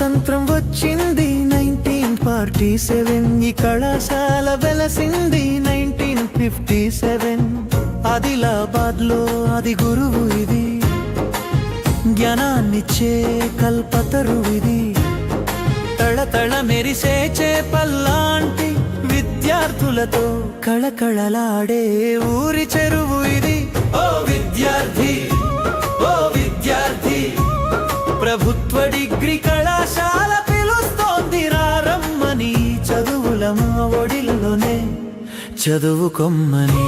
స్వాతంత్రం వచ్చింది 1947, ఈ కళాశాల వెలసింది 1957. ఆదిలాబాద్లో అది గురువు ఇది, జ్ఞానాన్నిచ్చే కల్పతరు ఇది. తళతళ మెరిసే చేపల్లాంటి విద్యార్థులతో కళకళలాడే ఊరి చెరువు ఇది. ఓ విద్యార్థి, ఓ విద్యార్థి, ప్రభుత్వ డిగ్రీ కళాశాల పిలుస్తోంది రమ్మని. చదువుల మా ఒడిలోనే చదువుకొమ్మని.